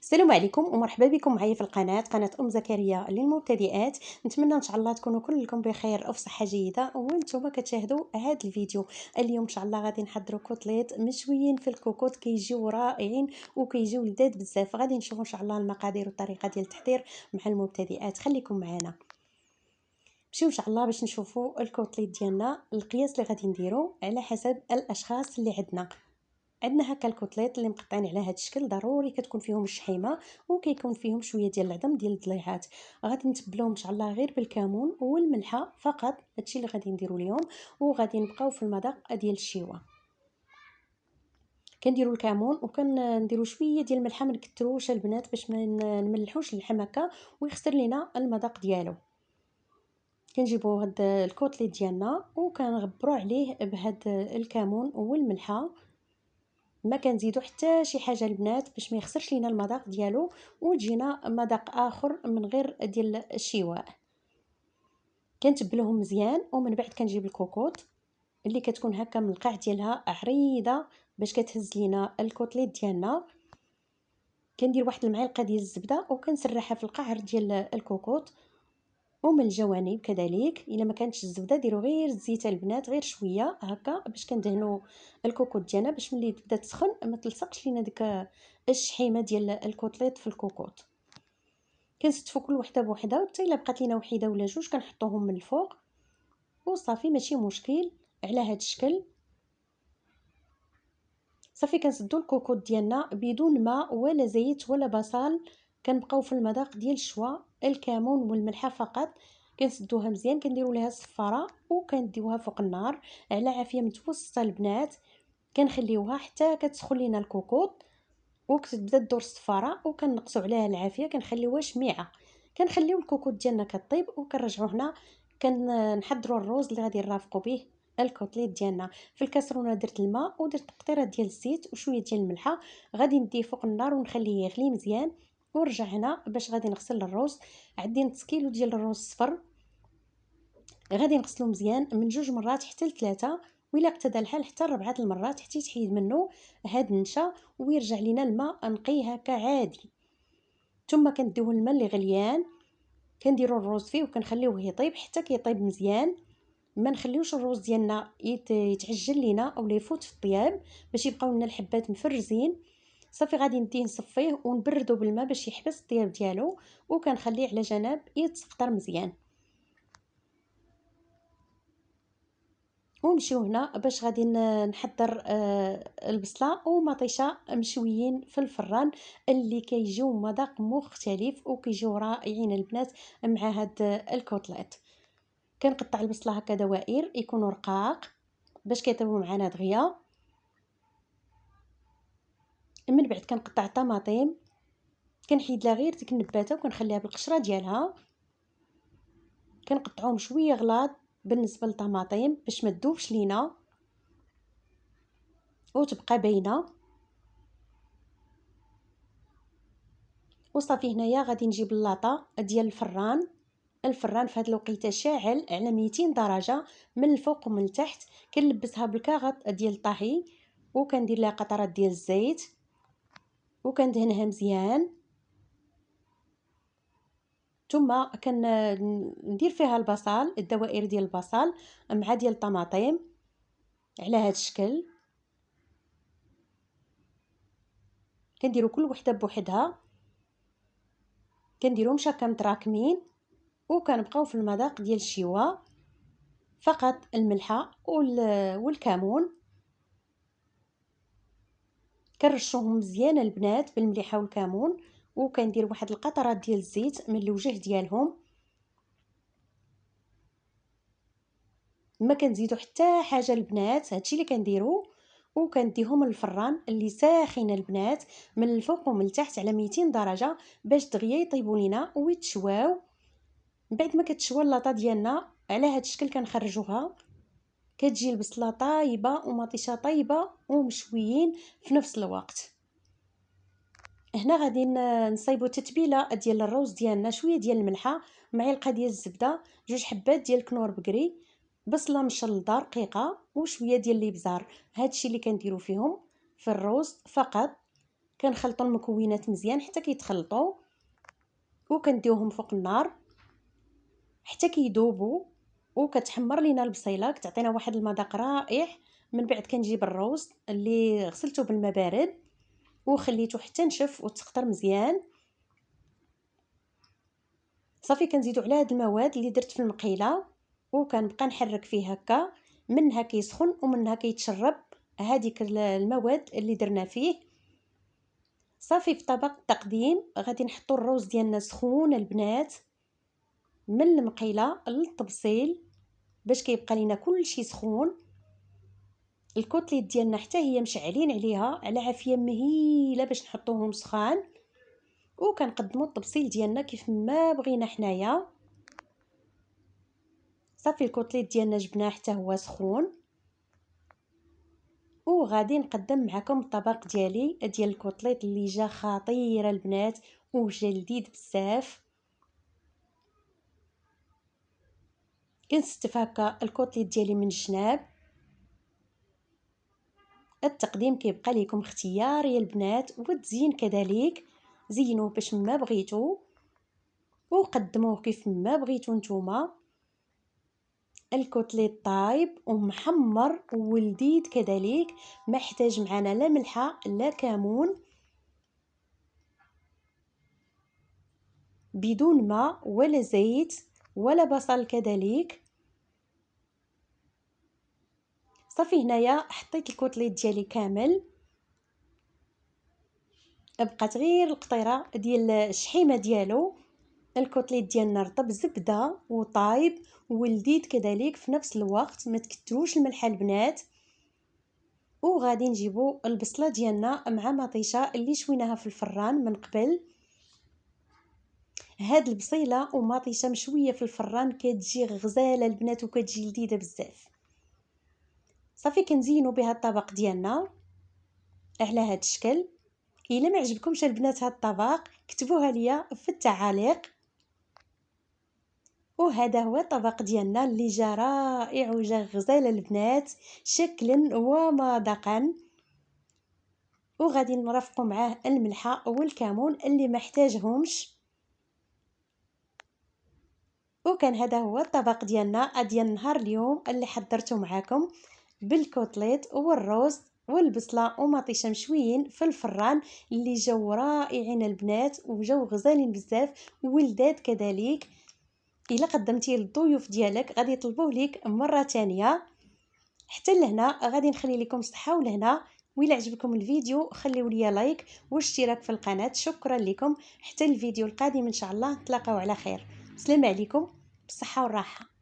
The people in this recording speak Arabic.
السلام عليكم ومرحبا بكم معايا في قناه ام زكريا للمبتدئات. نتمنى ان شاء الله تكونوا كلكم بخير وفي صحه جيده وانتم كتشاهدوا هذا الفيديو. اليوم ان شاء الله غادي نحضروا كوتليت مشويين في الكوكوط، كيجيو رائعين وكيجيو لذاذ بزاف. غادي نشوفوا ان شاء الله المقادير والطريقه ديال التحضير مع المبتدئات. خليكم معنا نمشيو ان شاء الله باش نشوفوا الكوتليت ديالنا. القياس اللي غادي نديرو على حسب الاشخاص اللي عندنا هكا الكوتليت اللي مقطعين على هذا الشكل. ضروري كتكون فيهم الشحيمه وكيكون فيهم شويه ديال العظم ديال الضليعات. غادي نتبلوهم ان شاء الله غير بالكمون والملحه فقط، هادشي اللي غادي نديرو اليوم. وغادي نبقاو في المذاق ديال الشيوه. كنديروا الكمون وكنديروا شويه ديال الملحه، ما نكثروش البنات باش ما نملحوش اللحم هكا ويخسر لينا المذاق ديالو. كنجيبوا هاد الكوتليت ديالنا وكنغبروا عليه بهاد الكمون والملحه. ما كنزيدو حتى شي حاجه البنات باش ما يخسرش لينا المذاق ديالو وتجينا مذاق اخر من غير ديال الشواء. كنتبلوهم مزيان ومن بعد كنجيب الكوكوط اللي كتكون هكا من القاع ديالها عريضه باش كتهز لينا الكوتليت ديالنا. كندير واحد المعلقه ديال الزبده وكنسرحها في القعر ديال الكوكوط ومن الجوانب كذلك. الا ما كانتش الزبده ديروا غير الزيت البنات، غير شويه هكا باش كندهنوا الكوكوط ديالنا باش ملي تبدا تسخن ما تلصقش لينا ديك الشحيمه ديال الكوتليت في الكوكوط. كنستفوا كل وحده بوحده، وحتى الا بقات لينا وحده ولا جوج كنحطوهم من الفوق وصافي ماشي مشكل. على هذا الشكل صافي كنسدوا الكوكوط ديالنا بدون ماء ولا زيت ولا بصل. كنبقاو في المذاق ديال الشوا، الكمون والملحه فقط. كنسدوها مزيان، كنديروا ليها الصفاره وكنديوها فوق النار على عافيه متوسطه البنات. كنخليوها حتى كتسخن لينا الكوكوط وكتبدا تدور الصفاره وكنقصوا عليها العافيه. كنخليوها شميعه، كنخليو الكوكوط ديالنا كطيب وكنرجعوا هنا كنحضروا الروز اللي غادي نرافقوا به الكوتليت ديالنا. في الكاسرونه درت الماء ودرت قطيره ديال الزيت وشويه ديال الملحه. غادي نديه فوق النار ونخليه يغلي مزيان ونرجع هنا باش غادي نغسل الروز. عندي نص كيلو ديال الروز صفر، غادي نغسلو مزيان من 2 مرات حتى ل3، وإلا اقتدى الحال حتى 4 المرات حتى يتحيد منه هاد النشا ويرجع لينا الماء نقي هكا عادي. ثم كنديو الماء اللي غليان كنديروا الروز فيه وكنخليوه يطيب حتى كيطيب مزيان. ما نخليوش الروز ديالنا يتعجل لينا او يفوت في الطياب باش يبقاو لنا الحبات مفرزين. صافي غادي نديه نصفيه ونبردو بالماء باش يحبس الطياب ديالو وكنخليه على جنب يتسقطر مزيان. ونمشيو هنا باش غادي نحضر البصله ومطيشه مشويين في الفران اللي كيجيو مذاق مختلف وكيجيو رائعين البنات مع هاد الكوتليت. كنقطع البصله هكا دوائر يكونوا رقاق باش كيطيبوا معنا دغيا. من بعد كنقطع الطماطم، كنحيد لها غير ديك النباته وكنخليها بالقشره ديالها. كنقطعوهم شويه غلاظ بالنسبه للطماطم باش ما تذوبش لينا وتبقى باينه. وصافي هنايا غادي نجيب اللاطه ديال الفران في هذا الوقيته شاعل على 200 درجه من الفوق ومن التحت. كنلبسها بالكاغط ديال الطهي وكندير لها قطرات ديال الزيت وكندهنها مزيان. ثم كندير فيها البصل، الدوائر ديال البصل مع ديال الطماطم على هذا الشكل. كنديروا كل وحده بوحدها، كنديرهم هكا متراكمين وكنبقاو في المذاق ديال الشوا. فقط الملحه والكمون كنرشوهم مزيان البنات بالمليحه والكمون. وكندير واحد القطرات ديال الزيت من الوجه ديالهم. ما كنزيدو حتى حاجه البنات، هادشي اللي كنديرو. وكنديهم الفران اللي ساخن البنات من الفوق ومن التحت على 200 درجه باش دغيا يطيبوا لينا ويتشواو. بعد ما كتشوى اللاطه ديالنا على هاد الشكل كنخرجوها. كتجي البصله طايبه ومطيشه طايبه ومشويين في نفس الوقت. هنا غادي نصايبوا التتبيله ديال الروز ديالنا، شويه ديال الملحه، معلقه ديال الزبده، 2 حبات ديال الكنور بكري، بصله مشلضه رقيقه وشويه ديال الابزار. هادشي اللي كنديروا فيهم في الروز فقط. كنخلطوا المكونات مزيان حتى كيتخلطوا، وكنديوهم فوق النار حتى كيذوبوا، وكتحمر لينا البصيله كتعطينا واحد المذاق رائع. من بعد كنجيب الروز اللي غسلته بالماء بارد وخليته حتى نشف وتسخطر مزيان. صافي كنزيدو على هاد المواد اللي درت في المقيله وكنبقى نحرك فيه هكا، منها كيسخن ومنها كيتشرب هذيك المواد اللي درنا فيه. صافي في طبق التقديم غادي نحطو الروز ديالنا سخون البنات من المقيله للطبسيل باش كيبقى لينا كلشي سخون. الكوتليت ديالنا حتى هي مشعلين عليها على عافيه مهيله باش نحطوهم سخان، وكنقدموا الطبسيل ديالنا كيف ما بغينا حنايا. صافي الكوتليت ديالنا جبناه حتى هو سخون، وغادي نقدم معكم الطبق ديالي ديال الكوتليت اللي جا خطير البنات وجا لذيذ بزاف. كنستف هكا الكوتليت ديالي من الجناب. التقديم كيبقى لكم اختيار يا البنات، والتزيين كذلك زينوه باش ما بغيتو وقدموه كيف ما بغيتو نتوما. الكوتليت طايب ومحمر ولذيذ كذلك، ما احتاج معنا لا ملحه لا كمون، بدون ماء ولا زيت ولا بصل كذلك. صافي هنايا حطيت الكوتليت ديالي كامل، بقات غير القطيره ديال الشحيمه ديالو. الكوتليت ديالنا رطب زبده وطايب ولذيذ كذلك في نفس الوقت، ما تكتروش الملح البنات. وغادي نجيبو البصله ديالنا مع مطيشه اللي شويناها في الفران من قبل. هاد البصيله ومطيشه مشويه في الفران كتجي غزاله البنات وكتجي لذيذه بزاف. صافي كنزينو بها الطبق ديالنا على هاد الشكل. الا ما عجبكمش البنات هاد الطبق كتبوها ليا في التعاليق. وهذا هو الطبق ديالنا اللي جا رائع وجا غزال البنات شكلا ومذاقا. وغادي نرافقوا معاه الملحه والكمون اللي ما احتاجهمش. وكان هذا هو الطبق ديالنا ديال نهار اليوم اللي حضرته معكم بالكوتليت والروز والبصله ومطيشه مشويين في الفران اللي جاو رائعين البنات وجاو غزالين بزاف ولذاذ كذلك. الا قدمتيه للضيوف ديالك غادي يطلبوه ليك مره تانية. حتى لهنا غادي نخلي لكم الصحه ولهنا. وإلا عجبكم الفيديو خليوا لي لايك واشتراك في القناه. شكرا لكم، حتى الفيديو القادم ان شاء الله نتلاقاو على خير. السلام عليكم بالصحه والراحه.